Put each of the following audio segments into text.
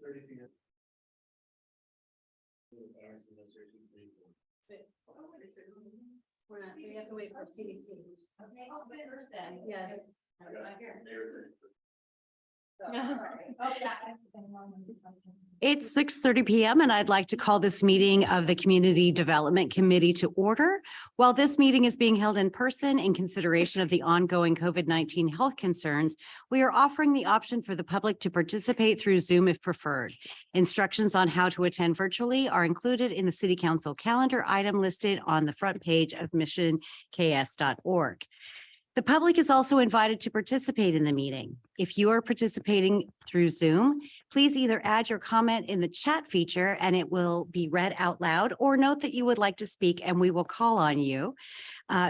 6:30 p.m. We're not, we have to wait for CDC. Okay, I'll be first then. Yes. It's 6:30 p.m. and I'd like to call this meeting of the Community Development Committee to order. While this meeting is being held in person in consideration of the ongoing COVID-19 health concerns, we are offering the option for the public to participate through Zoom if preferred. Instructions on how to attend virtually are included in the City Council calendar item listed on the front page of missionks.org. The public is also invited to participate in the meeting. If you are participating through Zoom, please either add your comment in the chat feature and it will be read out loud, or note that you would like to speak and we will call on you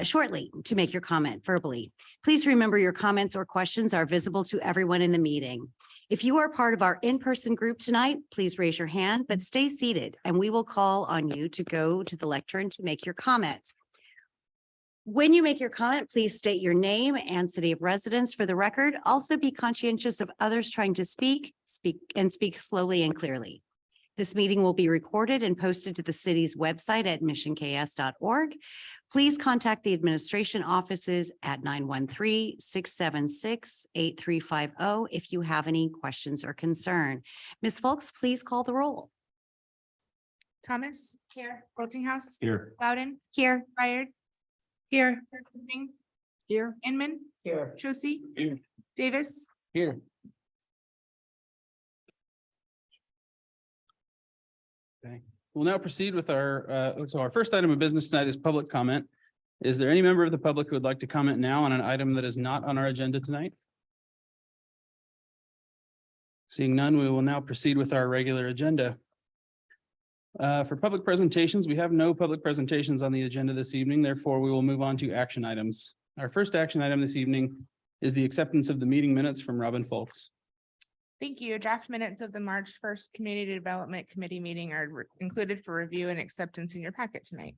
shortly to make your comment verbally. Please remember your comments or questions are visible to everyone in the meeting. If you are part of our in-person group tonight, please raise your hand, but stay seated and we will call on you to go to the lectern to make your comment. When you make your comment, please state your name and city of residence for the record. Also be conscientious of others trying to speak slowly and clearly. This meeting will be recorded and posted to the city's website at missionks.org. Please contact the administration offices at 913-676-8350 if you have any questions or concern. Ms. Folks, please call the roll. Thomas. Here. Boltinghouse. Here. Loudon. Here. Byard. Here. Here. Inman. Here. Josie. Here. Davis. Here. Okay, we'll now proceed with our first item of business tonight is public comment. Is there any member of the public who would like to comment now on an item that is not on our agenda tonight? Seeing none, we will now proceed with our regular agenda. For public presentations, we have no public presentations on the agenda this evening. Therefore, we will move on to action items. Our first action item this evening is the acceptance of the meeting minutes from Robin Folks. Thank you. Draft minutes of the March 1st Community Development Committee meeting are included for review and acceptance in your packet tonight.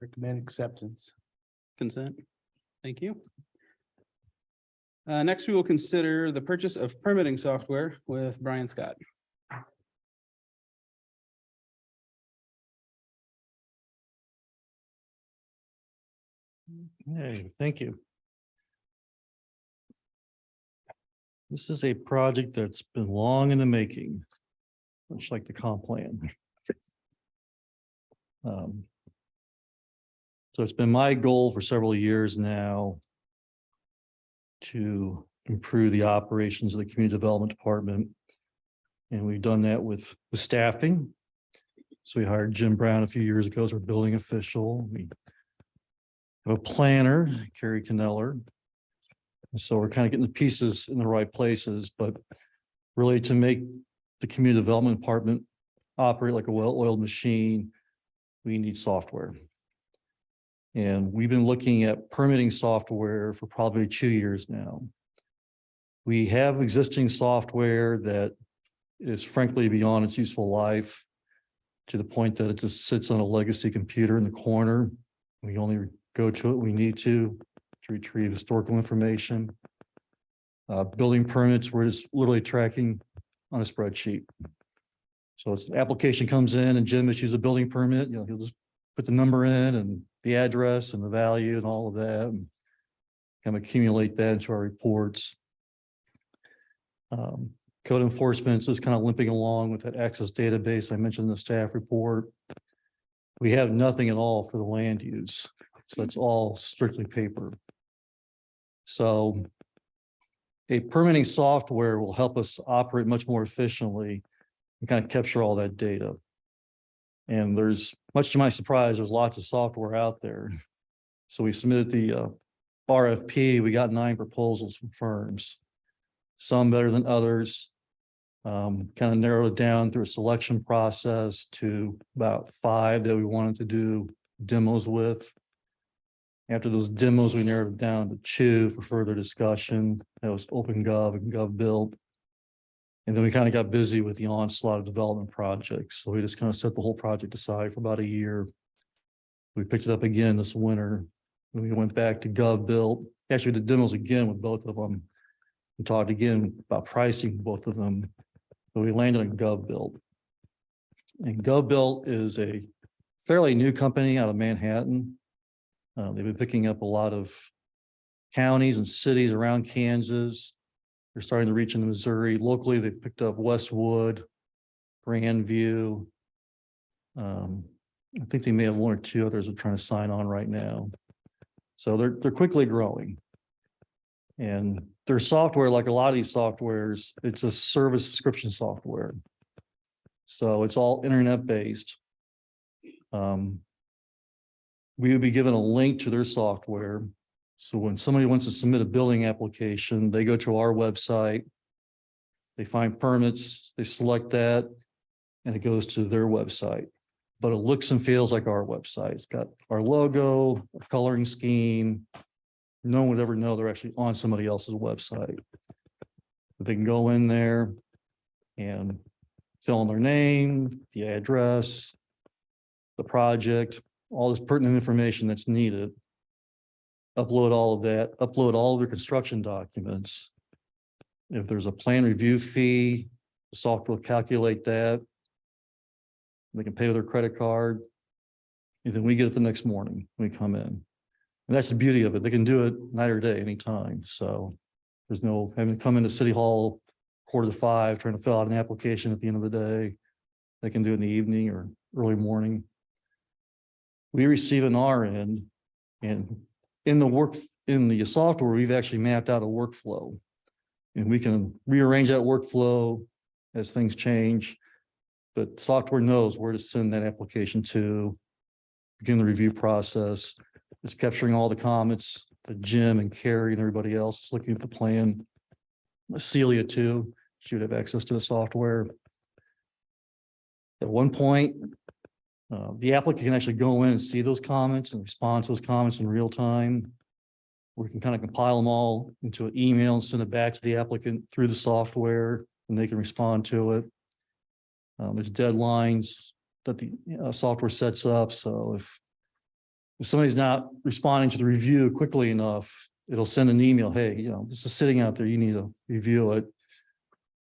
Recommend acceptance. Consent. Thank you. Next, we will consider the purchase of permitting software with Brian Scott. Hey, thank you. This is a project that's been long in the making, much like the comp plan. So it's been my goal for several years now to improve the operations of the community development department. And we've done that with staffing. So we hired Jim Brown a few years ago as our building official. We have a planner, Carrie Kneller. And so we're kind of getting the pieces in the right places, but really to make the community development department operate like a well-oiled machine, we need software. And we've been looking at permitting software for probably 2 years now. We have existing software that is frankly beyond its useful life, to the point that it just sits on a legacy computer in the corner. We only go to it we need to retrieve historical information. Building permits, we're just literally tracking on a spreadsheet. So it's, the application comes in and Jim issues a building permit, he'll just put the number in and the address and the value and all of that, and kind of accumulate that into our reports. Code enforcement is kind of limping along with that access database I mentioned in the staff report. We have nothing at all for the land use. So it's all strictly paper. So a permitting software will help us operate much more efficiently and kind of capture all that data. And there's, much to my surprise, there's lots of software out there. So we submitted the RFP. We got 9 proposals from firms, some better than others. Kind of narrowed it down through a selection process to about 5 that we wanted to do demos with. After those demos, we narrowed it down to 2 for further discussion. That was OpenGov and GovBuild. And then we kind of got busy with the onslaught of development projects. So we just kind of set the whole project aside for about a year. We picked it up again this winter. And we went back to GovBuild. Actually, did demos again with both of them. We talked again about pricing both of them. but we landed on GovBuild. And GovBuild is a fairly new company out of Manhattan. They've been picking up a lot of counties and cities around Kansas. They're starting to reach into Missouri. Locally, they've picked up Westwood, Grandview. I think they may have one or two others they're trying to sign on right now. So they're quickly growing. And their software, like a lot of these softwares, it's a service subscription software. So it's all internet-based. We would be given a link to their software. So when somebody wants to submit a building application, they go to our website, they find permits, they select that, and it goes to their website. But it looks and feels like our website. It's got our logo, our coloring scheme. No one would ever know they're actually on somebody else's website. But they can go in there and fill in their name, the address, the project, all this pertinent information that's needed. Upload all of that, upload all of their construction documents. If there's a plan review fee, the software will calculate that. They can pay with their credit card. And then we get it the next morning when we come in. And that's the beauty of it. They can do it night or day, anytime. So there's no having to come into City Hall 4:45, trying to fill out an application at the end of the day. They can do it in the evening or early morning. We receive an R end, and in the software, we've actually mapped out a workflow. And we can rearrange that workflow as things change. But software knows where to send that application to, begin the review process. It's capturing all the comments that Jim and Carrie and everybody else is looking at the plan. Celia too, she would have access to the software. At one point, the applicant can actually go in and see those comments and respond to those comments in real time. We can kind of compile them all into an email and send it back to the applicant through the software, and they can respond to it. There's deadlines that the software sets up. So if somebody's not responding to the review quickly enough, it'll send an email, hey, this is sitting out there, you need to review it.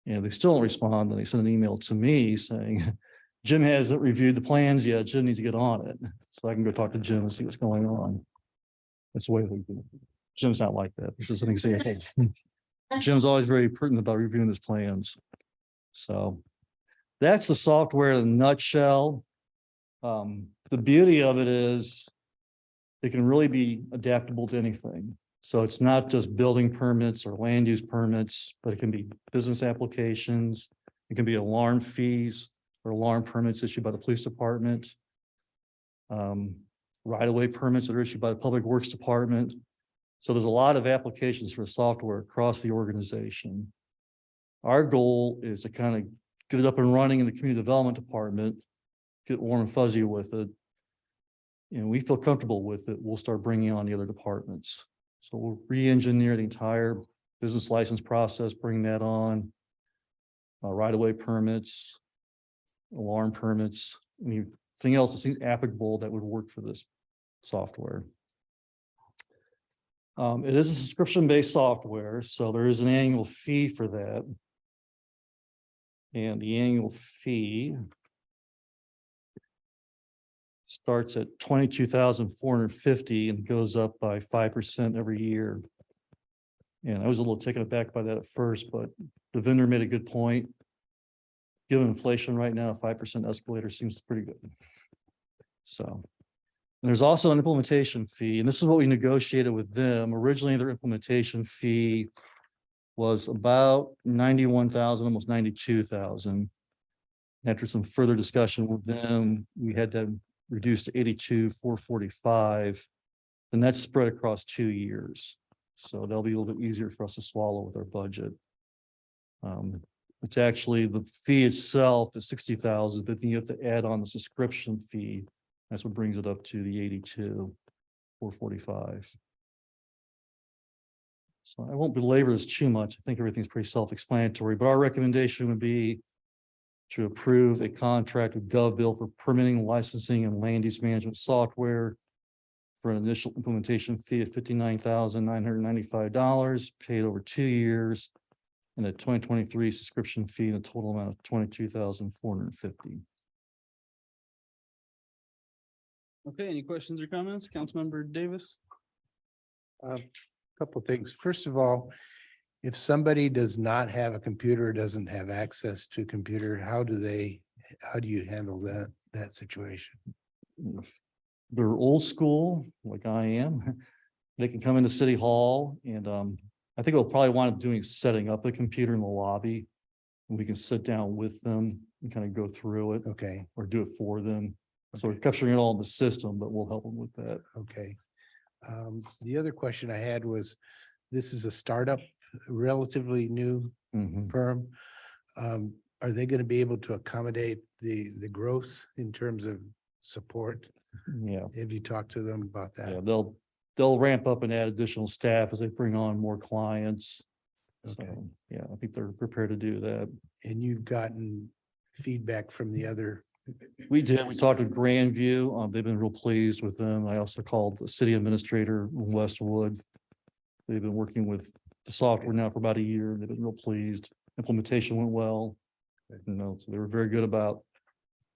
And if they still don't respond, then they send an email to me saying, Jim hasn't reviewed the plans yet, Jim needs to get on it. So I can go talk to Jim and see what's going on. That's the way we do it. Jim's not like that. This is an example. Jim's always very prudent about reviewing his plans. So that's the software in a nutshell. The beauty of it is it can really be adaptable to anything. So it's not just building permits or land use permits, but it can be business applications. It can be alarm fees or alarm permits issued by the police department. Right-of-way permits that are issued by the Public Works Department. So there's a lot of applications for software across the organization. Our goal is to kind of get it up and running in the community development department, get warm and fuzzy with it. And we feel comfortable with it. We'll start bringing on the other departments. So we'll re-engineer the entire business license process, bring that on. Right-of-way permits, alarm permits, anything else that seems applicable that would work for this software. It is a subscription-based software, so there is an annual fee for that. And the annual fee starts at $22,450 and goes up by 5% every year. And I was a little taken aback by that at first, but the vendor made a good point. Given inflation right now, a 5% escalator seems pretty good. So, and there's also an implementation fee, and this is what we negotiated with them. Originally, their implementation fee was about $91,000, almost $92,000. After some further discussion with them, we had them reduced to $82,445, and that's spread across 2 years. So that'll be a little bit easier for us to swallow with our budget. It's actually, the fee itself is $60,000, but then you have to add on the subscription fee. That's what brings it up to the $82,445. So I won't belabor this too much. I think everything's pretty self-explanatory, but our recommendation would be to approve a contract with GovBuild for permitting, licensing, and land use management software for an initial implementation fee of $59,995 paid over 2 years, and a 2023 subscription fee in a total amount of $22,450. Okay, any questions or comments? Councilmember Davis? Couple of things. First of all, if somebody does not have a computer, doesn't have access to a computer, how do you handle that situation? They're old school, like I am. They can come into City Hall and I think we'll probably wind up doing setting up a computer in the lobby. And we can sit down with them and kind of go through it Okay, or do it for them. So we're Okay. capturing it all in the system, but we'll help them with that. okay. The other question I had was, this is a startup, relatively new Mhm. firm. Are they going to be able to accommodate the growth in terms of support? Yeah, Have you talked to them about yeah, that? they'll ramp up and add additional staff as they bring on more clients. Okay. So, yeah, I think they're prepared to do that. And you've gotten feedback from the other, We did, we talked to Grandview, they've been real pleased with them. I also called the city administrator in Westwood. They've been working with the software now for about a year. They've been real pleased. Implementation went well. So they were very good about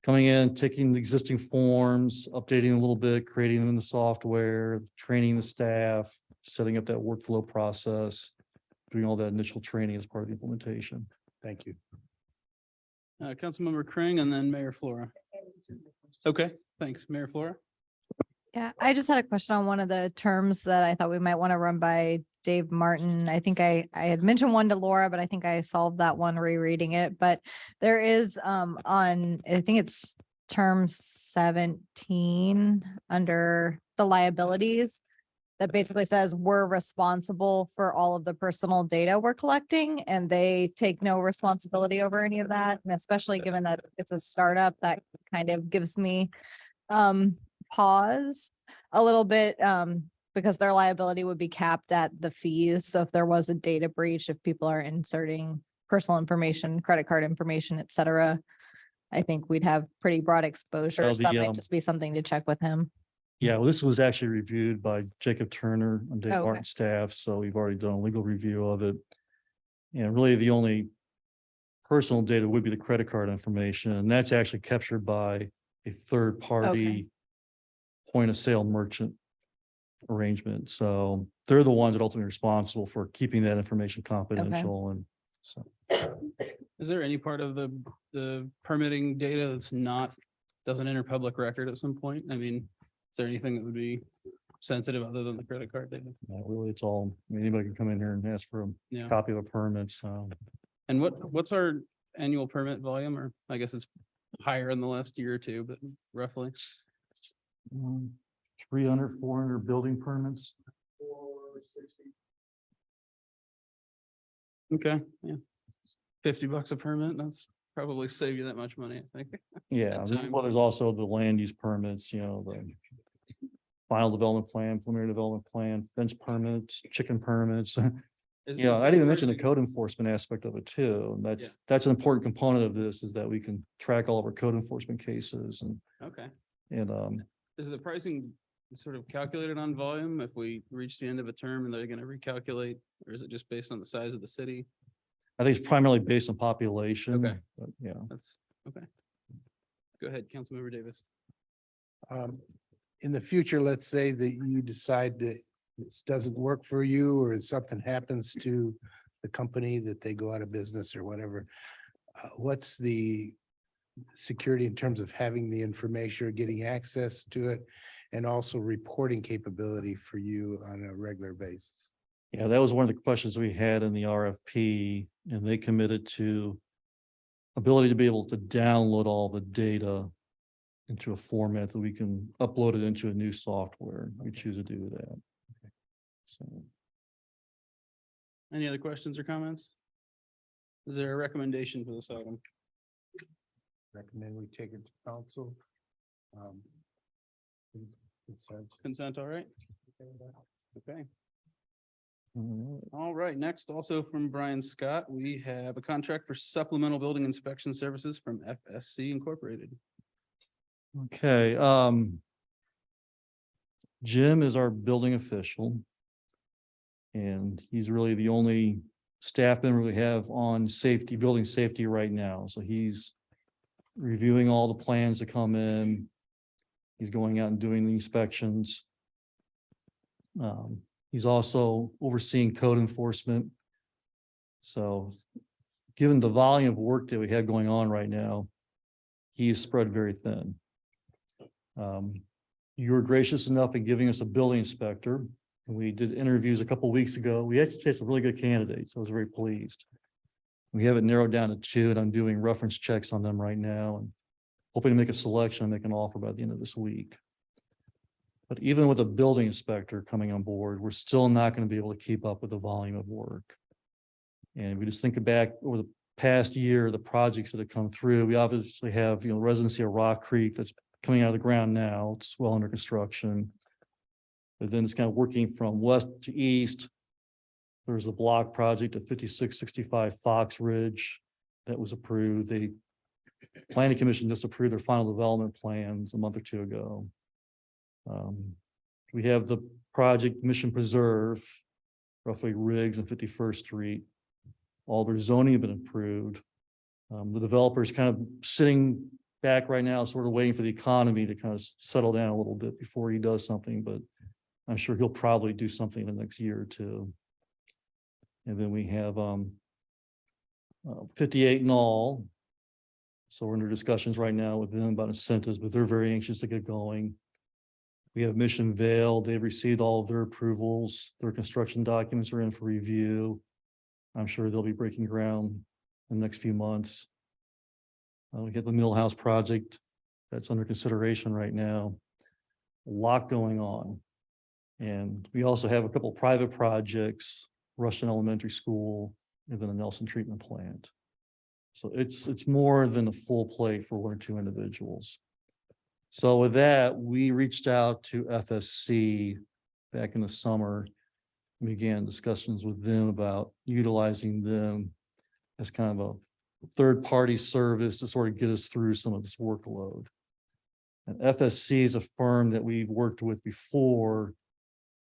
coming in, taking the existing forms, updating a little bit, creating them in the software, training the staff, setting up that workflow process, doing all that initial training as part of the implementation. thank you. Councilmember Kring and then Mayor Flora. Okay, thanks. Mayor Flora? Yeah, I just had a question on one of the terms that I thought we might want to run by Dave Martin. I think I had mentioned one to Laura, but I think I solved that one rereading it. But there is on, I think it's term 17 under the liabilities that basically says we're responsible for all of the personal data we're collecting, and they take no responsibility over any of that. And especially given that it's a startup, that kind of gives me pause a little bit, because their liability would be capped at the fees. So if there was a data breach, if people are inserting personal information, credit card information, et cetera, I think we'd have pretty broad exposure. Well, So that the, might just be something to check with him. Yeah, well, this was actually reviewed by Jacob Turner on Dave Okay. Martin's staff, so we've already done a legal review of it. And really, the only personal data would be the credit card information, and that's actually captured by a third party point of sale merchant arrangement. So they're the ones that ultimately are responsible for keeping that information confidential, and so. Is there any part of the permitting data that's not, doesn't enter public record at some point? I mean, is there anything that would be sensitive other than the credit card data? Not really, it's all, anybody can come in here and ask for a Yeah. copy of a permit, so. And what's our annual permit volume? Or I guess it's higher in the last year or two, but roughly. 300, 400 building permits. Okay, yeah. $50 a permit, that's probably save you that much money, I think. Yeah, At time. well, there's also the land use permits, the final development plan, preliminary development plan, fence permits, chicken permits. Yeah, I didn't even mention the code enforcement aspect of it too. And Yeah. that's an important component of this, is that we can track all of our code enforcement cases Okay, and is the pricing sort of calculated on volume if we reach the end of a term and they're gonna recalculate? Or is it just based on the size of the city? I think it's primarily based on population. Okay. But yeah, That's, okay. Go ahead, Councilmember Davis. In the future, let's say that you decide that this doesn't work for you, or something happens to the company, that they go out of business or whatever. What's the security in terms of having the information or getting access to it, and also reporting capability for you on a regular basis? yeah, that was one of the questions we had in the RFP, and they committed to ability to be able to download all the data into a format that we can upload it into a new software. We choose to do that. So. Any other questions or comments? Is there a recommendation for this item? Recommend we take it to council. Consent. Consent, all right? Okay, All right. all right. Next, also from Brian Scott, we have a contract for supplemental building inspection services from FSC Incorporated. Okay, Jim is our building official. And he's really the only staff member we have on safety, building safety right now. So he's reviewing all the plans that come in. He's going out and doing the inspections. He's also overseeing code enforcement. So given the volume of work that we have going on right now, he is spread very thin. You were gracious enough in giving us a building inspector. And we did interviews a couple of weeks ago. We actually had some really good candidates. I was very pleased. We have it narrowed down to 2, and I'm doing reference checks on them right now and hoping to make a selection and make an offer by the end of this week. But even with a building inspector coming on board, we're still not going to be able to keep up with the volume of work. And we just think back over the past year, the projects that have come through. We obviously have, residency of Rock Creek that's coming out of the ground now. It's well under construction. But then it's kind of working from west to east. There's a block project at 5665 Fox Ridge that was approved. The Planning Commission just approved their final development plans a month or 2 ago. We have the project Mission Preserve, roughly Riggs and 51st Street. All their zoning have been approved. The developer is kind of sitting back right now, sort of waiting for the economy to kind of settle down a little bit before he does something, but I'm sure he'll probably do something in the next year or two. And then we have 58 in all. So we're under discussions right now with them about incentives, but they're very anxious to get going. We have Mission Vale. They've received all of their approvals. Their construction documents are in for review. I'm sure they'll be breaking ground in the next few months. We get the Mill House project that's under consideration right now. A lot going on. And we also have a couple of private projects, Rushton Elementary School, and then the Nelson Treatment Plant. So it's more than a full plate for 1 or 2 individuals. So with that, we reached out to FSC back in the summer, and began discussions with them about utilizing them as kind of a third-party service to sort of get us through some of this workload. And FSC is a firm that we've worked with before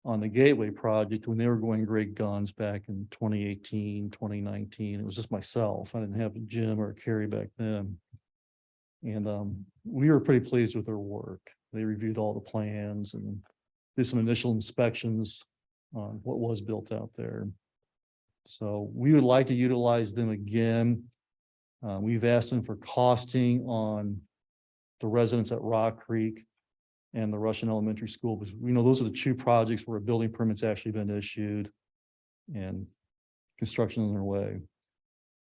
on the Gateway project when they were going great guns back in 2018, 2019. It was just myself. I didn't have Jim or Carrie back then. And we were pretty pleased with their work. They reviewed all the plans and did some initial inspections on what was built out there. So we would like to utilize them again. We've asked them for costing on the residents at Rock Creek and the Rushton Elementary School, because we know those are the 2 projects where a building permit's actually been issued and construction on their way.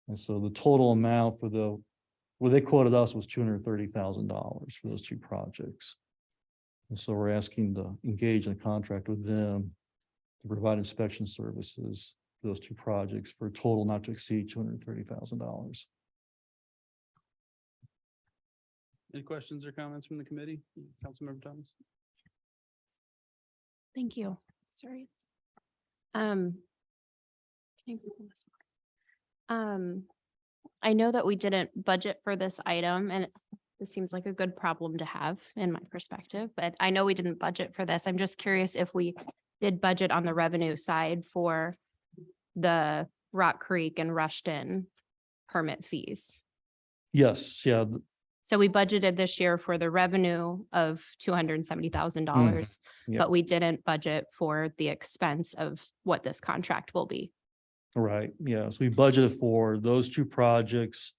And so the total amount for what they quoted us was $230,000 for those 2 projects. And so we're asking to engage in a contract with them to provide inspection services for those 2 projects for a total not to exceed $230,000. Any questions or comments from the committee? Councilmember Thomas? Thank you. Sorry. Can I Google this? I know that we didn't budget for this item, and this seems like a good problem to have in my perspective, but I know we didn't budget for this. I'm just curious if we did budget on the revenue side for the Rock Creek and Rushton permit fees. Yes, yeah. So we budgeted this year for the revenue of $270,000, yeah. but we didn't budget for the expense of what this contract will be. Right, yeah, so we budgeted for those 2 projects.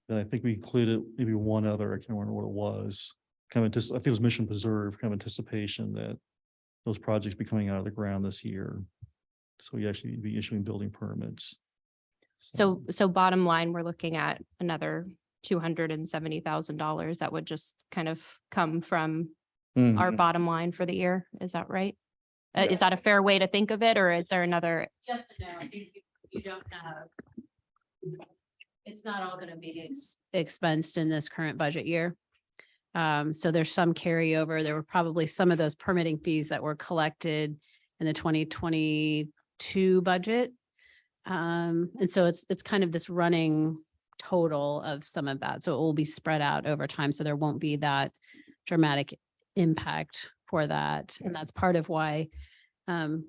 And I think we included maybe one other, I can't remember what it was. Kind of I think it was Mission Preserve, kind of anticipation that those projects be coming out of the ground this year. So we actually be issuing building permits. So bottom line, we're looking at another $270,000 that would just kind of come from our bottom line for the year. Is that right? Is that a fair way to think of it, or is there another? Yes and no, I think you don't have. It's not all gonna be expensed in this current budget year. So there's some carryover. There were probably some of those permitting fees that were collected in the 2022 budget. And so it's kind of this running total of some of that. So it will be spread out over time. So there won't be that dramatic impact for that. And that's part of why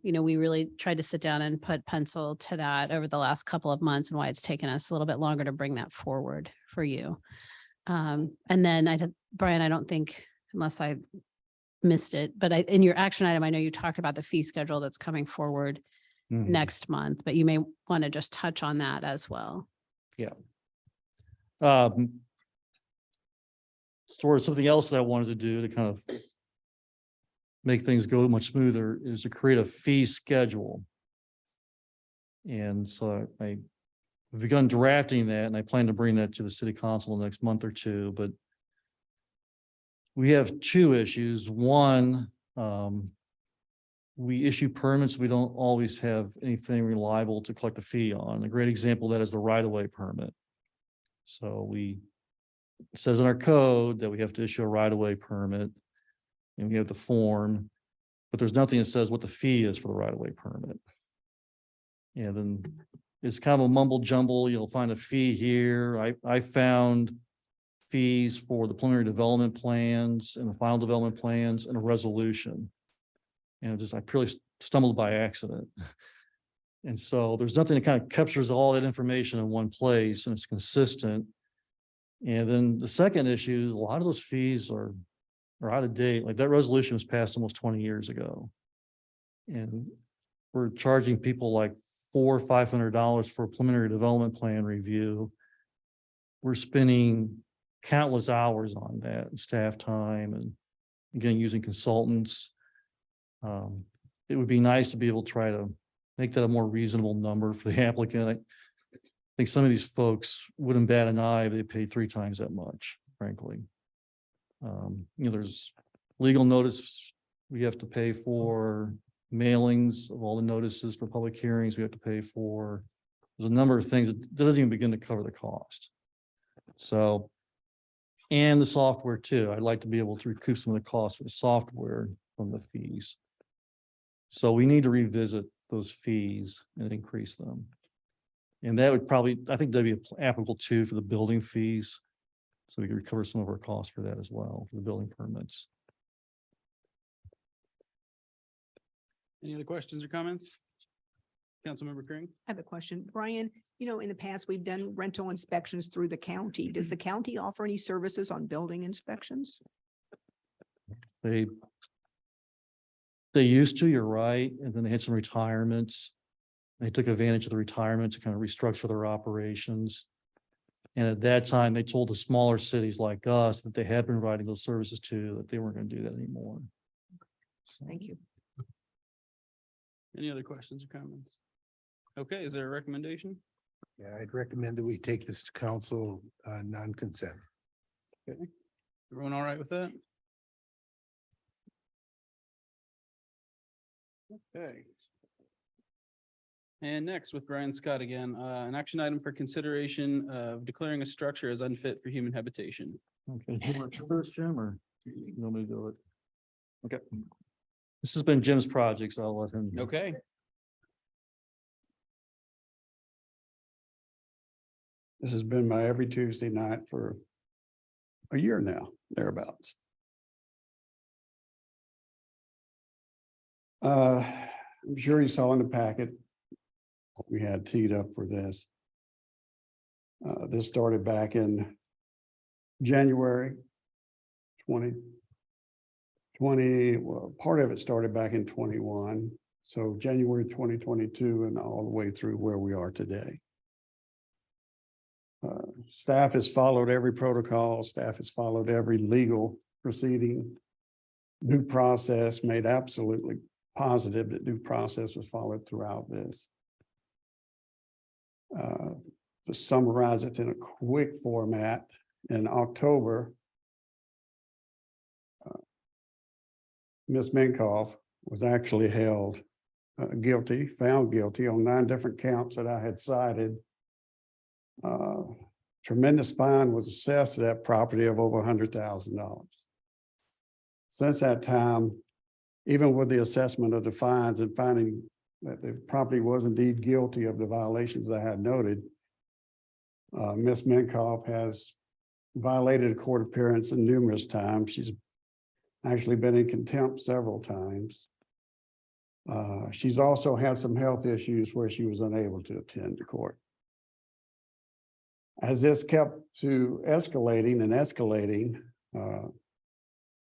We really tried to sit down and put pencil to that over the last couple of months and why it's taken us a little bit longer to bring that forward for you. And then Brian, I don't think, unless I missed it, but in your action item, I know you talked about the fee schedule that's coming forward Mhm. next month, but you may want to just touch on that as well. Sort of something else that I wanted to do to kind of make things go much smoother is to create a fee schedule. And so I've begun drafting that, and I plan to bring that to the city council in the next month or two, but we have two issues. One, we issue permits. We don't always have anything reliable to collect a fee on. A great example of that is the right-of-way permit. So it says in our code that we have to issue a right-of-way permit, and we have the form, but there's nothing that says what the fee is for the right-of-way permit. And then it's kind of a mumble jumble. You'll find a fee here. I found fees for the preliminary development plans and the final development plans and a resolution. And I purely stumbled by accident. And so there's nothing that kind of captures all that information in one place, and it's consistent. And then the second issue is a lot of those fees are out of date. Like that resolution was passed almost 20 years ago. And we're charging people like $400 or $500 for a preliminary development plan review. We're spending countless hours on that, staff time, and again, using consultants. It would be nice to be able to try to make that a more reasonable number for the applicant. I think some of these folks wouldn't bat an eye if they paid 3 times that much, frankly. There's legal notice we have to pay for, mailings of all the notices for public hearings we have to pay for. There's a number of things that doesn't even begin to cover the cost. So, and the software too. I'd like to be able to recoup some of the costs for the software from the fees. So we need to revisit those fees and increase them. And that would probably, I think that'd be applicable too for the building fees. So we could recover some of our costs for that as well, for the building permits. Any other questions or comments? Councilmember Craig? I have a question. Brian, in the past, we've done rental inspections through the county. Does the county offer any services on building inspections? They used to, you're right, and then they had some retirements. They took advantage of the retirement to kind of restructure their operations. And at that time, they told the smaller cities like us that they had been providing those services to, that they weren't going to do that anymore. So, Thank you. Any other questions or comments? Okay, is there a recommendation? Yeah, I'd recommend that we take this to council, non-consent. Okay. Everyone all right with that? Okay. And next with Brian Scott again, an action item for consideration of declaring a structure as unfit for human habitation. Okay, do you want to first, Jim, or you want me to do it? Okay. This has been Jim's project, so I'll let him. Okay. This has been my every Tuesday night for a year now, thereabouts. I'm sure you saw in the packet, we had teed up for this. This started back in January 2020. Well, part of it started back in 21. So January 2022 and all the way through where we are today. Staff has followed every protocol. Staff has followed every legal proceeding. Due process, made absolutely positive that due process was followed throughout this. To summarize it in a quick format, in October, Ms. Minkoff was actually held guilty, found guilty on 9 different counts that I had cited. Tremendous fine was assessed to that property of over $100,000. Since that time, even with the assessment of the fines and finding that the property was indeed guilty of the violations I had noted, Ms. Minkoff has violated a court appearance numerous times. She's actually been in contempt several times. She's also had some health issues where she was unable to attend the court. As this kept to escalating and escalating,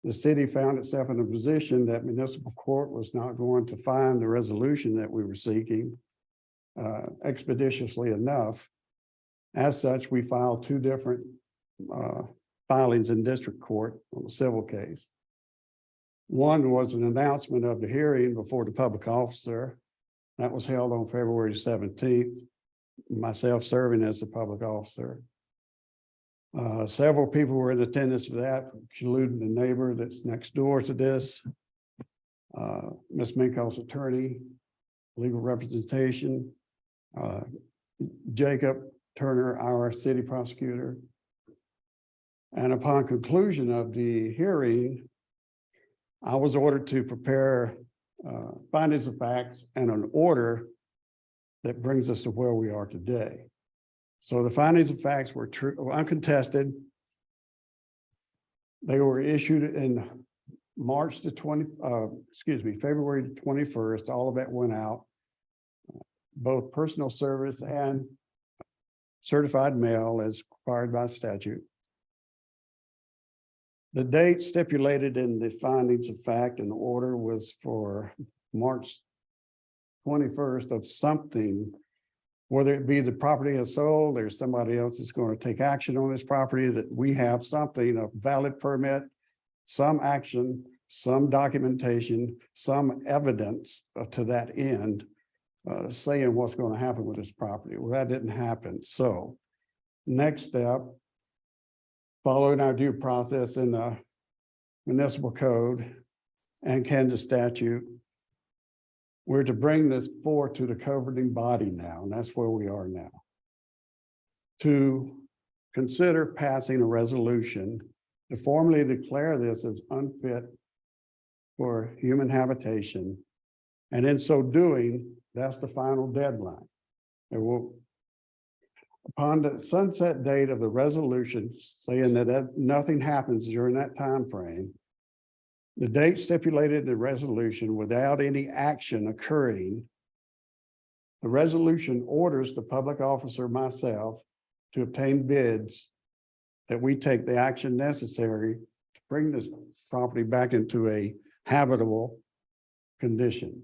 the city found itself in a position that municipal court was not going to find the resolution that we were seeking expeditiously enough. As such, we filed two different filings in district court on a civil case. One was an announcement of the hearing before the public officer. That was held on February 17th, myself serving as the public officer. Several people were in attendance for that, including the neighbor that's next door to this. Ms. Minkoff's attorney, legal representation, Jacob Turner, our city prosecutor. And upon conclusion of the hearing, I was ordered to prepare findings of facts and an order that brings us to where we are today. So the findings of facts were true, uncontested. They were issued in February the 21st. All of that went out, both personal service and certified mail as required by statute. The date stipulated in the findings of fact and order was for March 21st of something, whether it be the property is sold, there's somebody else that's going to take action on this property, that we have something, a valid permit, some action, some documentation, some evidence to that end, saying what's going to happen with this property. Well, that didn't happen. So next step, following our due process in the municipal code and Kansas statute, we're to bring this forward to the governing body now, and that's where we are now, to consider passing a resolution to formally declare this as unfit for human habitation. And in so doing, that's the final deadline. It will, upon the sunset date of the resolution, saying that nothing happens during that time frame, the date stipulated in the resolution without any action occurring, the resolution orders the public officer, myself, to obtain bids that we take the action necessary to bring this property back into a habitable condition.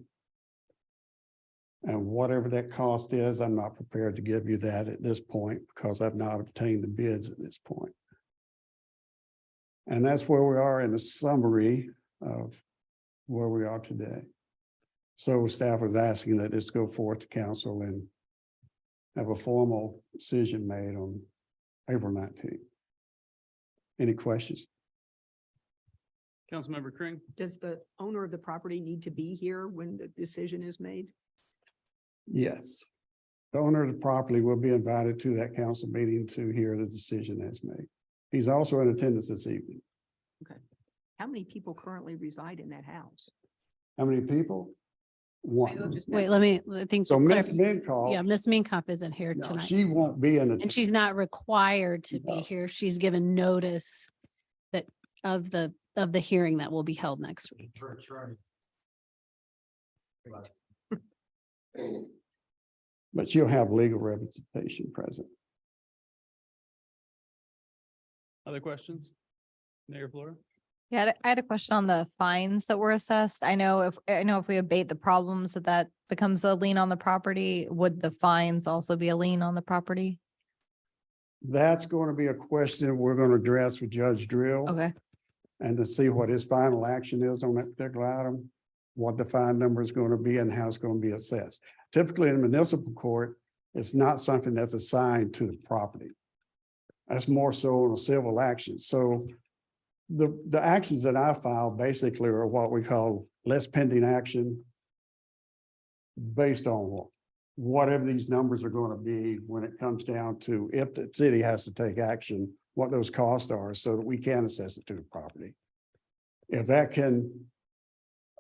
And whatever that cost is, I'm not prepared to give you that at this point because I've not obtained the bids at this point. And that's where we are in a summary of where we are today. So staff was asking that this go forth to council and have a formal decision made on April 19th. Any questions? Councilmember Kring. Does the owner of the property need to be here when the decision is made? Yes. The owner of the property will be invited to that council meeting to hear the decision that's made. He's also in attendance this evening. Okay. How many people currently reside in that house? How many people? One. Wait, I think. So Ms. Yeah, Minkoff, Miss Minkoff isn't here no, tonight. she won't be in And attendance. she's not required to be No. here. She's given notice that of the hearing that will be held next week. But she'll have legal representation present. Other questions? Mayor Flora? Yeah, I had a question on the fines that were assessed. I know if we abate the problems that becomes a lien on the property, would the fines also be a lien on the property? That's going to be a question we're going to address with Judge Drill. Okay, And to see what his final action is on that particular item, what the fine number is going to be and how it's going to be assessed. Typically in municipal court, it's not something that's assigned to the property. That's more so on a civil action. So the actions that I file basically are what we call less pending action based on whatever these numbers are going to be when it comes down to if the city has to take action, what those costs are so that we can assess it to the property. If that can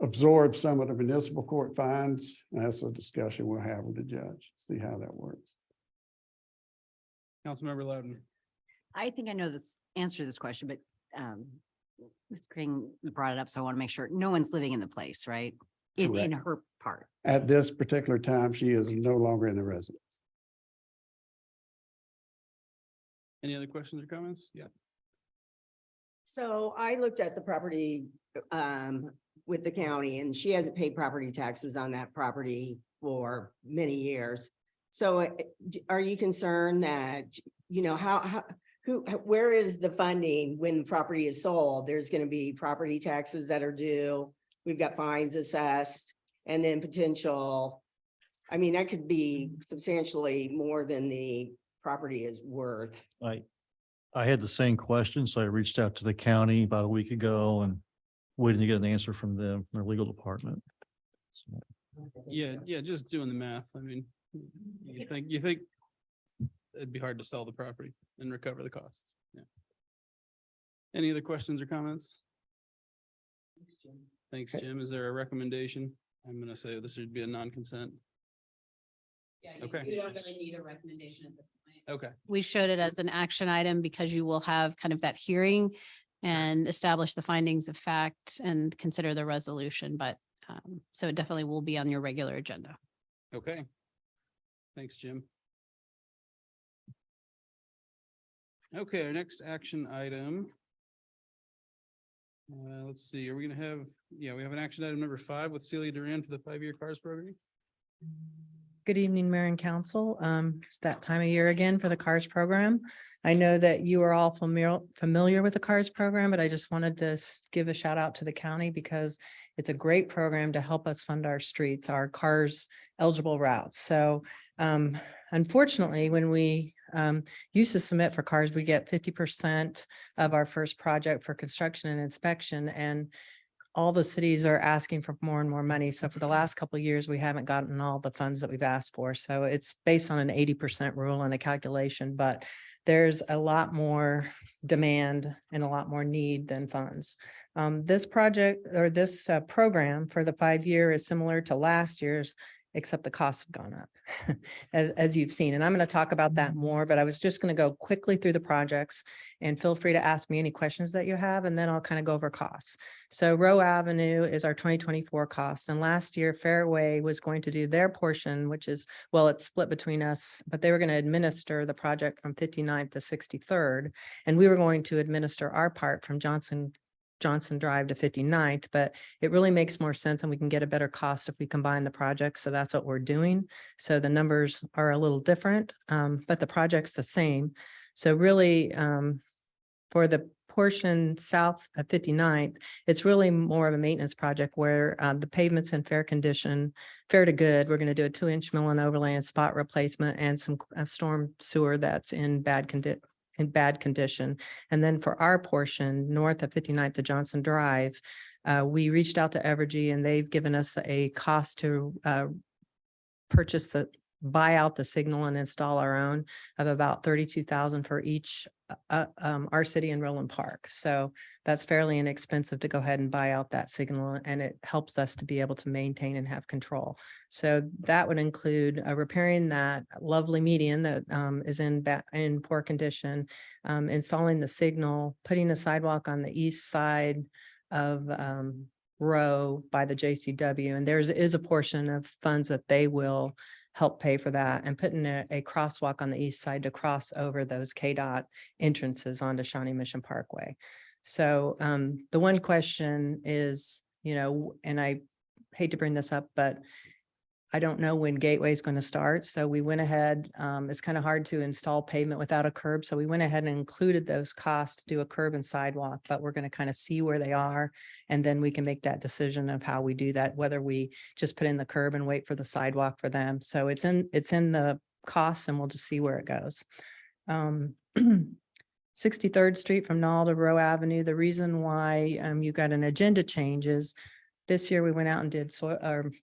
absorb some of the municipal court fines, that's a discussion we'll have with the judge, see how that works. Councilmember Loudon. I think I know this answer to this question, but Ms. Kring brought it up, so I want to make sure no one's living in the place, right? in her part. At this particular time, she is no longer in the residence. Any other questions or comments? Yeah. So I looked at the property with the county and she hasn't paid property taxes on that property for many years. So are you concerned that, you know, where is the funding when the property is sold? There's going to be property taxes that are due. We've got fines assessed and then potential. I mean, that could be substantially more than the property is worth. I had the same question, so I reached out to the county about a week ago and waiting to get an answer from them, from their legal department. So, Yeah, just doing the math. I mean, you think it'd be hard to sell the property and recover the costs. Yeah. Any other questions or comments? Thanks, Jim. Is there a recommendation? I'm gonna say this would be a non-consent. Yeah, Okay. you don't really need a recommendation at this point. Okay. We showed it as an action item because you will have kind of that hearing and establish the findings of fact and consider the resolution, but so it definitely will be on your regular agenda. Okay. Thanks, Jim. Okay, our next action item. Let's see, are we gonna have, we have an action item number 5 with Celia Duran for the 5-year CARS program. Good evening, Mayor and Council. It's that time of year again for the CARS program. I know that you are all familiar with the CARS program, but I just wanted to give a shout out to the county because it's a great program to help us fund our streets, our CARS eligible routes. So unfortunately, when we used to submit for CARS, we get 50% of our first project for construction and inspection, and all the cities are asking for more and more money. So for the last couple of years, we haven't gotten all the funds that we've asked for. So it's based on an 80% rule and a calculation, but there's a lot more demand and a lot more need than funds. This project or this program for the 5-year is similar to last year's, except the costs have gone up as you've seen. And I'm going to talk about that more, but I was just going to go quickly through the projects and feel free to ask me any questions that you have, and then I'll kind of go over costs. So Row Avenue is our 2024 cost. And last year Fairway was going to do their portion, which is, well, it's split between us, but they were going to administer the project from 59th to 63rd. And we were going to administer our part from Johnson Drive to 59th, but it really makes more sense and we can get a better cost if we combine the projects. So that's what we're doing. So the numbers are a little different, but the project's the same. So really, for the portion south of 59th, it's really more of a maintenance project where the pavement's in fair condition, fair to good. We're going to do a 2-inch mill and overlay and spot replacement and some storm sewer that's in bad condition. And then for our portion north of 59th to Johnson Drive, we reached out to Evergy and they've given us a cost to buy out the signal and install our own of about $32,000 for each our city and Roland Park. So that's fairly inexpensive to go ahead and buy out that signal, and it helps us to be able to maintain and have control. So that would include repairing that lovely median that is in poor condition, installing the signal, putting a sidewalk on the east side of Row by the JCW, and there is a portion of funds that they will help pay for that, and putting a crosswalk on the east side to cross over those KDOT entrances onto Shawnee Mission Parkway. So the one question is, and I hate to bring this up, but I don't know when Gateway is going to start. So we went ahead, it's kind of hard to install pavement without a curb. So we went ahead and included those costs to do a curb and sidewalk, but we're going to kind of see where they are. And then we can make that decision of how we do that, whether we just put in the curb and wait for the sidewalk for them. So it's in the costs, and we'll just see where it goes. 63rd Street from Knoll to Row Avenue. The reason why you got an agenda change is this year we went out and did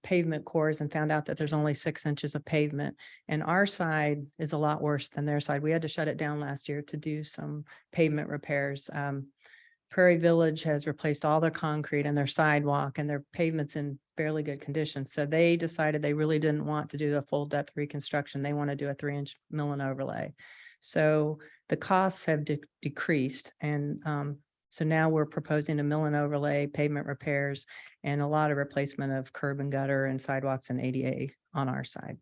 pavement cores and found out that there's only 6 inches of pavement, and our side is a lot worse than their side. We had to shut it down last year to do some pavement repairs. Prairie Village has replaced all their concrete and their sidewalk, and their pavement's in fairly good condition. So they decided they really didn't want to do a full depth reconstruction. They want to do a 3-inch mill and overlay. So the costs have decreased, and So now we're proposing a mill and overlay, pavement repairs, and a lot of replacement of curb and gutter and sidewalks and ADA on our side.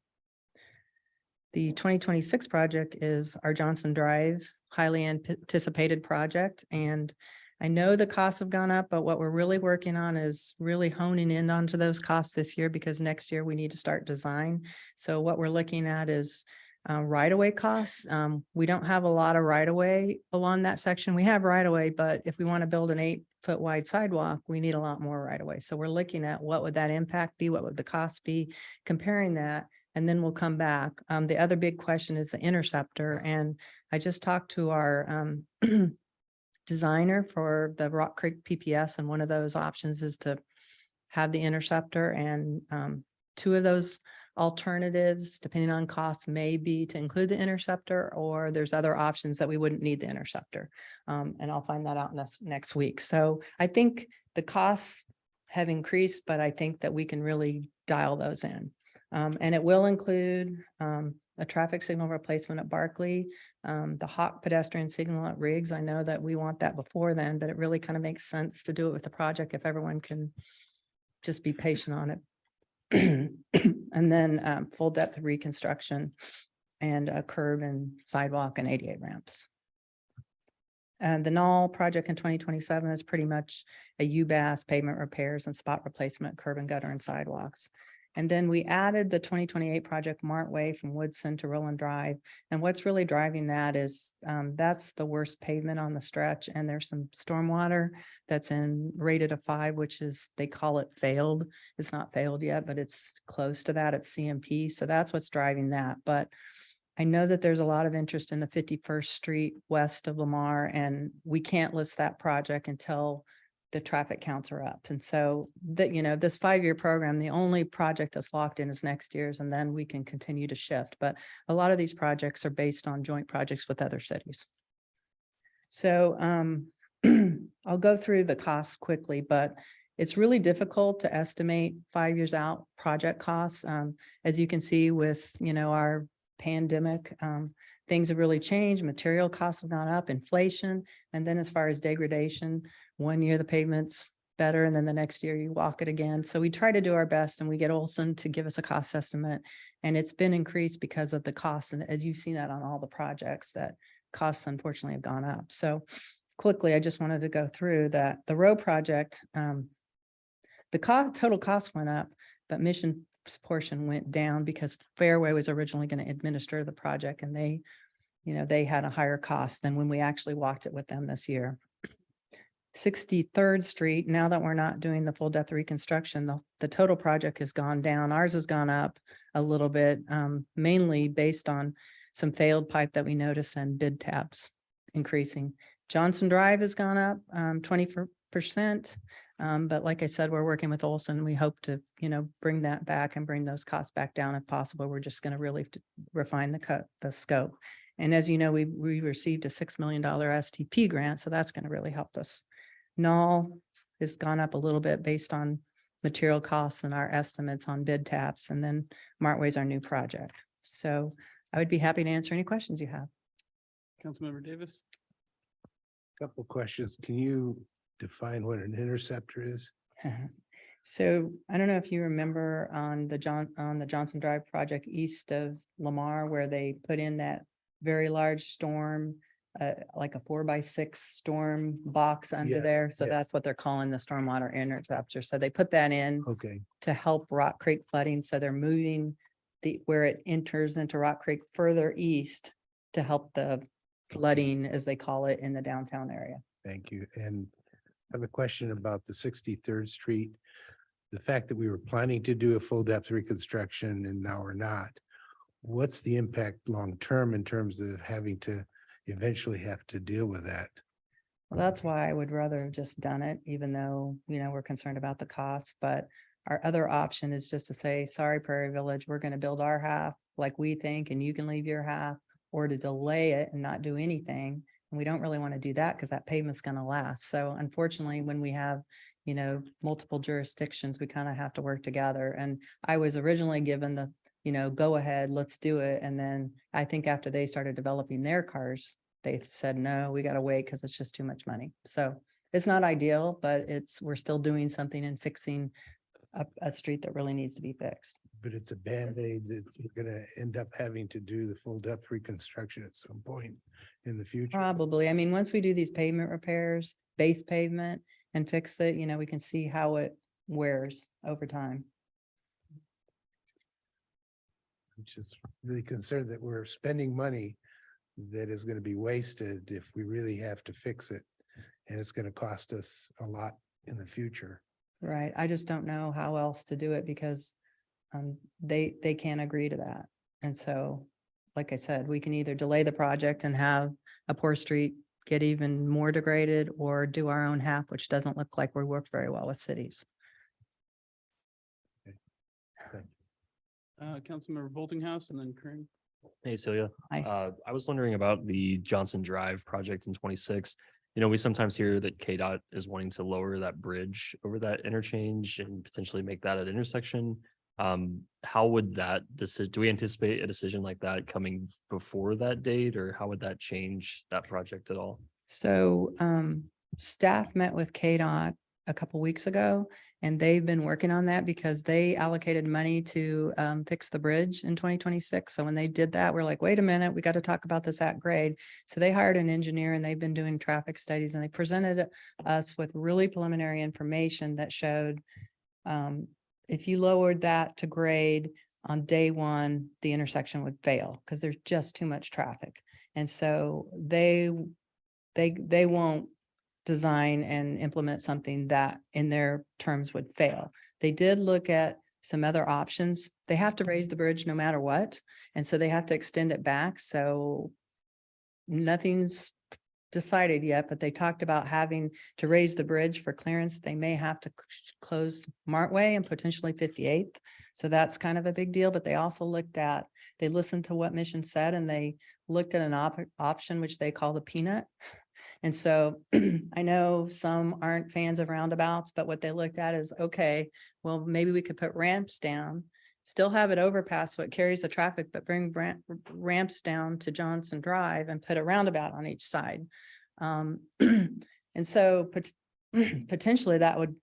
The 2026 project is our Johnson Drive highly anticipated project. And I know the costs have gone up, but what we're really working on is really honing in onto those costs this year, because next year we need to start design. So what we're looking at is right-of-way costs. We don't have a lot of right-of-way along that section. We have right-of-way, but if we want to build an 8-foot wide sidewalk, we need a lot more right-of-way. So we're looking at what would that impact be? What would the cost be? Comparing that, and then we'll come back. The other big question is the interceptor. And I just talked to our designer for the Rock Creek PPS, and one of those options is to have the interceptor, and two of those alternatives, depending on costs, may be to include the interceptor, or there's other options that we wouldn't need the interceptor. And I'll find that out next week. So I think the costs have increased, but I think that we can really dial those in. And it will include a traffic signal replacement at Barkley, the Hawk pedestrian signal at Riggs. I know that we want that before then, but it really kind of makes sense to do it with the project if everyone can just be patient on it. And then full depth reconstruction and a curb and sidewalk and ADA ramps. And the Knoll project in 2027 is pretty much a UBAS pavement repairs and spot replacement, curb and gutter and sidewalks. And then we added the 2028 project Mart Way from Woodson to Roland Drive. And what's really driving that is that's the worst pavement on the stretch. And there's some stormwater that's rated a 5, which is, they call it failed. It's not failed yet, but it's close to that. It's CMP. So that's what's driving that. But I know that there's a lot of interest in the 51st Street west of Lamar, and we can't list that project until the traffic counts are up. And so that, this 5-year program, the only project that's locked in is next year's, and then we can continue to shift. But a lot of these projects are based on joint projects with other cities. So I'll go through the costs quickly, but it's really difficult to estimate 5 years out project costs. As you can see with, our pandemic, things have really changed. Material costs have gone up, inflation. And then as far as degradation, 1 year the pavement's better, and then the next year you walk it again. So we try to do our best, and we get Olson to give us a cost estimate, and it's been increased because of the costs. And as you've seen that on all the projects, that costs unfortunately have gone up. So quickly, I just wanted to go through that. The road project, the total cost went up, but Mission portion went down because Fairway was originally going to administer the project, and they had a higher cost than when we actually walked it with them this year. 63rd Street, now that we're not doing the full depth reconstruction, the total project has gone down. Ours has gone up a little bit, mainly based on some failed pipe that we noticed and bid tabs increasing. Johnson Drive has gone up 20%. But like I said, we're working with Olson. We hope to, bring that back and bring those costs back down if possible. We're just going to really refine the scope. And as you know, we received a $6 million STP grant, so that's going to really help us. Knoll has gone up a little bit based on material costs and our estimates on bid taps. And then Martway's our new project. So I would be happy to answer any questions you have. Councilmember Davis. Couple questions. Can you define what an interceptor is? So I don't know if you remember on the Johnson Drive project east of Lamar, where they put in that very large storm, like a 4x6 storm box under Yes, there. So yes. that's what they're calling the stormwater interceptor. So they put that in Okay. to help Rock Creek flooding. So they're moving where it enters into Rock Creek further east to help the flooding, as they call it, in the downtown area. Thank you. And I have a question about the 63rd Street. The fact that we were planning to do a full depth reconstruction and now we're not. What's the impact long-term in terms of having to eventually have to deal with that? Well, that's why I would rather have just done it, even though, we're concerned about the costs. But our other option is just to say, sorry, Prairie Village, we're going to build our half like we think, and you can leave your half, or to delay it and not do anything. And we don't really want to do that because that pavement's going to last. So unfortunately, when we have, multiple jurisdictions, we kind of have to work together. And I was originally given the, go ahead, let's do it. And then I think after they started developing their cars, they said, no, we got to wait because it's just too much money. So It's not ideal, but we're still doing something and fixing a street that really needs to be fixed. But it's a Band-Aid that you're gonna end up having to do the full depth reconstruction at some point in the future. Probably. I mean, once we do these pavement repairs, base pavement and fix it, we can see how it wears over time. I'm just really concerned that we're spending money that is gonna be wasted if we really have to fix it. And it's gonna cost us a lot in the future. Right. I just don't know how else to do it because they can't agree to that. And so, like I said, we can either delay the project and have a poor street get even more degraded or do our own half, which doesn't look like we work very well with cities. Councilmember Boltinghouse and then Kern. Hey Celia, Hi. I was wondering about the Johnson Drive project in 26. We sometimes hear that KDOT is wanting to lower that bridge over that interchange and potentially make that an intersection. How would do we anticipate a decision like that coming before that date, or how would that change that project at all? So staff met with KDOT a couple weeks ago, and they've been working on that because they allocated money to fix the bridge in 2026. So when they did that, we're like, wait a minute, we got to talk about this at grade. So they hired an engineer and they've been doing traffic studies, and they presented us with really preliminary information that showed if you lowered that to grade on day one, the intersection would fail because there's just too much traffic. And so they won't design and implement something that in their terms would fail. They did look at some other options. They have to raise the bridge no matter what. And so they have to extend it back. So nothing's decided yet, but they talked about having to raise the bridge for clearance. They may have to close Martway and potentially 58th. So that's kind of a big deal, but they also they listened to what Mission said, and they looked at an option, which they call the peanut. And so I know some aren't fans of roundabouts, but what they looked at is, okay, well, maybe we could put ramps down, still have it overpass so it carries the traffic, but bring ramps down to Johnson Drive and put a roundabout on each side. And so potentially that would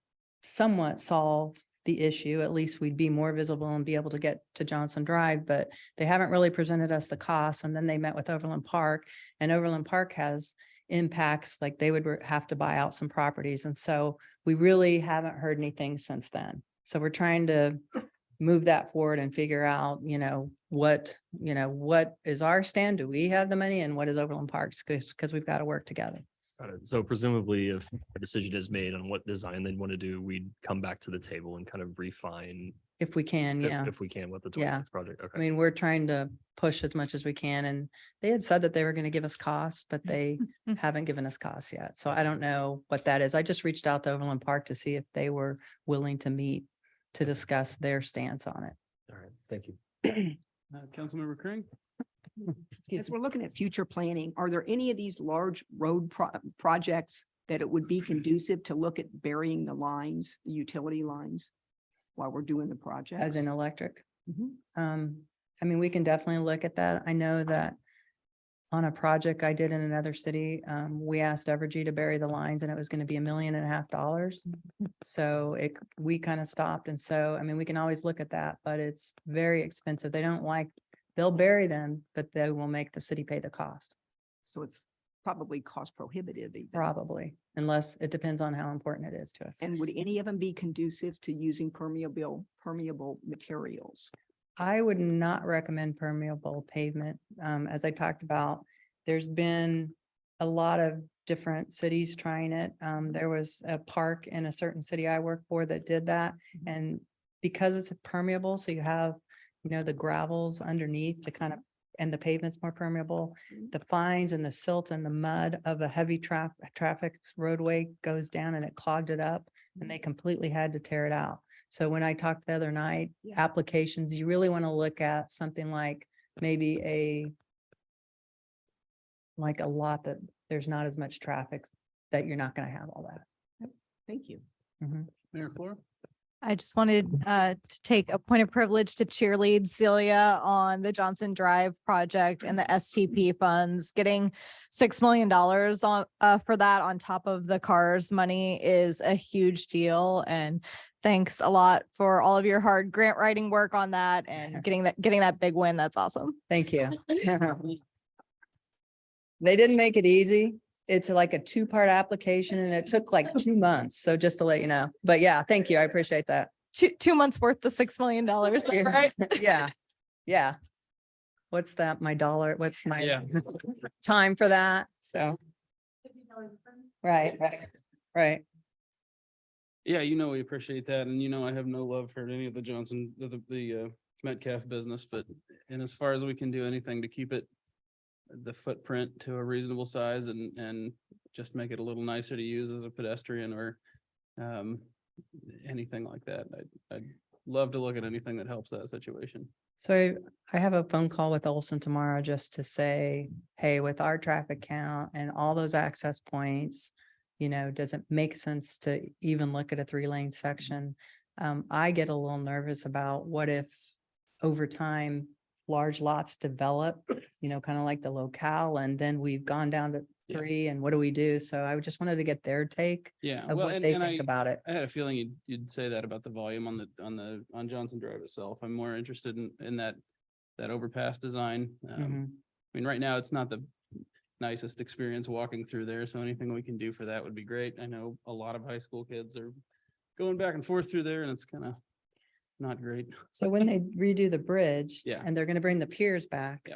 somewhat solve the issue. At least we'd be more visible and be able to get to Johnson Drive, but they haven't really presented us the costs. And then they met with Overland Park, and Overland Park has impacts, like they would have to buy out some properties. And so we really haven't heard anything since then. So we're trying to move that forward and figure out, what is our stand? Do we have the money, and what is Overland Park's? Because we've got to work together. Got it. So presumably if a decision is made on what design they'd want to do, we'd come back to the table and kind of refine If we can, yeah. if we can with the Yeah. 26 project. I Okay. mean, we're trying to push as much as we can, and they had said that they were going to give us costs, but they haven't given us costs yet. So I don't know what that is. I just reached out to Overland Park to see if they were willing to meet to discuss their stance on it. All right. Thank you. Councilmember Kern. As we're looking at future planning, are there any of these large road projects that it would be conducive to look at burying the lines, the utility lines, while we're doing the project? As in electric. Mhm. I mean, we can definitely look at that. I know that on a project I did in another city, we asked Evergy to bury the lines, and it was going to be $1.5 million. So we kind of stopped. And so, I mean, we can always look at that, but it's very expensive. They'll bury them, but they will make the city pay the cost. So it's probably cost prohibitive even. Probably, unless it depends on how important it is to us. And would any of them be conducive to using permeable materials? I would not recommend permeable pavement. As I talked about, there's been a lot of different cities trying it. There was a park in a certain city I work for that did that. And because it's permeable, so you have, the gravels underneath to kind of, and the pavement's more permeable, the fines and the silt and the mud of a heavy traffic roadway goes down, and it clogged it up, and they completely had to tear it out. So when I talked the other night, applications, you really want to look at something like maybe a lot that there's not as much traffic, that you're not going to have all that. Thank you. Mhm. Mayor Flora. I just wanted to take a point of privilege to cheerlead Celia on the Johnson Drive project and the STP funds. Getting $6 million on for that on top of the CARS money is a huge deal. And thanks a lot for all of your hard grant writing work on that and getting that big win. That's awesome. Thank you. They didn't make it easy. It's like a two-part application and it took like 2 months. So just to let you know, but yeah, thank you. I appreciate that. Two months worth the $6 million, Yeah. right? Yeah, yeah. What's that? My dollar, what's my Yeah. time for that? So. Right, right. Yeah, we appreciate that. And I have no love for any of the Johnson, the Metcalf business, but as far as we can do anything to keep the footprint to a reasonable size and just make it a little nicer to use as a pedestrian or anything like that. I'd love to look at anything that helps that situation. So I have a phone call with Olson tomorrow just to say, hey, with our traffic count and all those access points, does it make sense to even look at a 3-lane section? I get a little nervous about what if over time large lots develop, kind of like the locale, and then we've gone down to 3 and what do we do? So I just wanted to get their take Yeah. of what they think about it. I had a feeling you'd say that about the volume on Johnson Drive itself. I'm more interested in that overpass design. Mhm. I mean, right now it's not the nicest experience walking through there, so anything we can do for that would be great. I know a lot of high school kids are going back and forth through there and it's kind of not great. So when they redo the bridge Yeah. and they're going to bring the piers back, Yeah.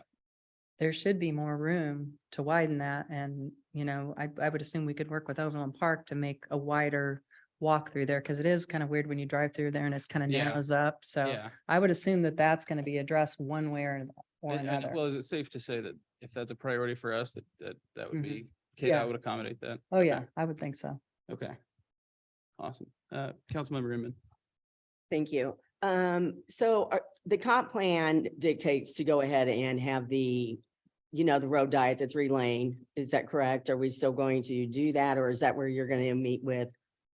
there should be more room to widen that. And, I would assume we could work with Overland Park to make a wider walk through there because it is kind of weird when you drive through there and it's kind of Yeah. narrows up. So Yeah. I would assume that that's going to be addressed one way or And, another. well, is it safe to say that if that's a priority for us, that would be, Yeah. I would accommodate that? Oh, Okay. yeah, I would think so. Okay. Awesome. Councilmember Inman. Thank you. So the comp plan dictates to go ahead and have the road diet, the 3-lane. Is that correct? Are we still going to do that? Or is that where you're going to meet with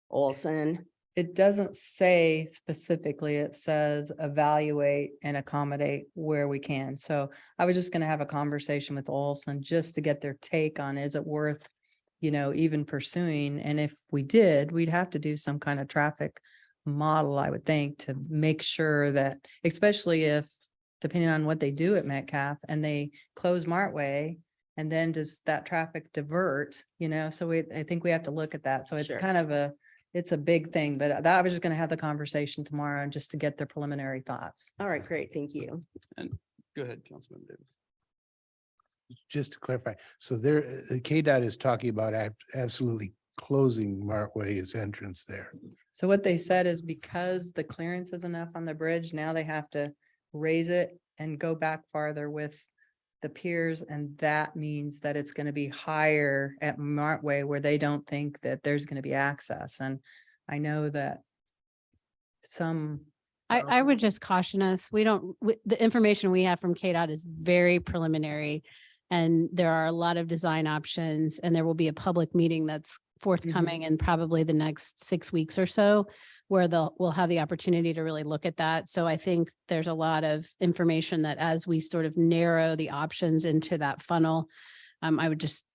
Olson? It doesn't say specifically, it says evaluate and accommodate where we can. So I was just going to have a conversation with Olson just to get their take on, is it worth, even pursuing? And if we did, we'd have to do some kind of traffic model, I would think, to make sure that, especially if, depending on what they do at Metcalf and they close Martway, and then does that traffic divert, so I think we have to look at that. So it's Sure. kind of it's a big thing, but I was just going to have the conversation tomorrow and just to get their preliminary thoughts. All right, great. Thank you. And go ahead, Councilmember Davis. Just to clarify, so the KDOT is talking about absolutely closing Markway's entrance there. So what they said is because the clearance is enough on the bridge, now they have to raise it and go back farther with the piers. And that means that it's going to be higher at Martway where they don't think that there's going to be access. And I know that I would just caution us. The information we have from KDOT is very preliminary. And there are a lot of design options and there will be a public meeting that's forthcoming in probably the next 6 weeks or so, where we'll have the opportunity to really look at that. So I think there's a lot of information that as we sort of narrow the options into that funnel, I would just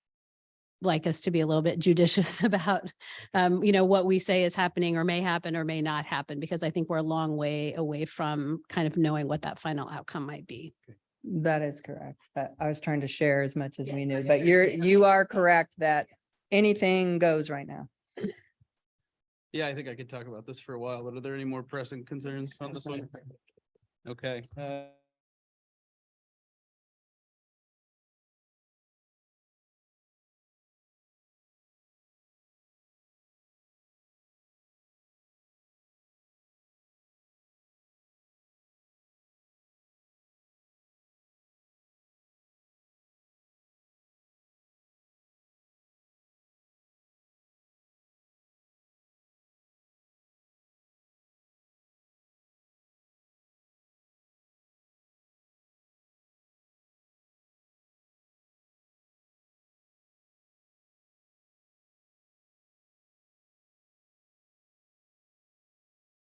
like us to be a little bit judicious about, what we say is happening or may happen or may not happen, because I think we're a long way away from kind of knowing what that final outcome might be. That is correct. But I was trying to share as much as we knew, but you are correct that anything goes right now. Yeah, I think I could talk about this for a while, but are there any more pressing concerns on this one? Okay.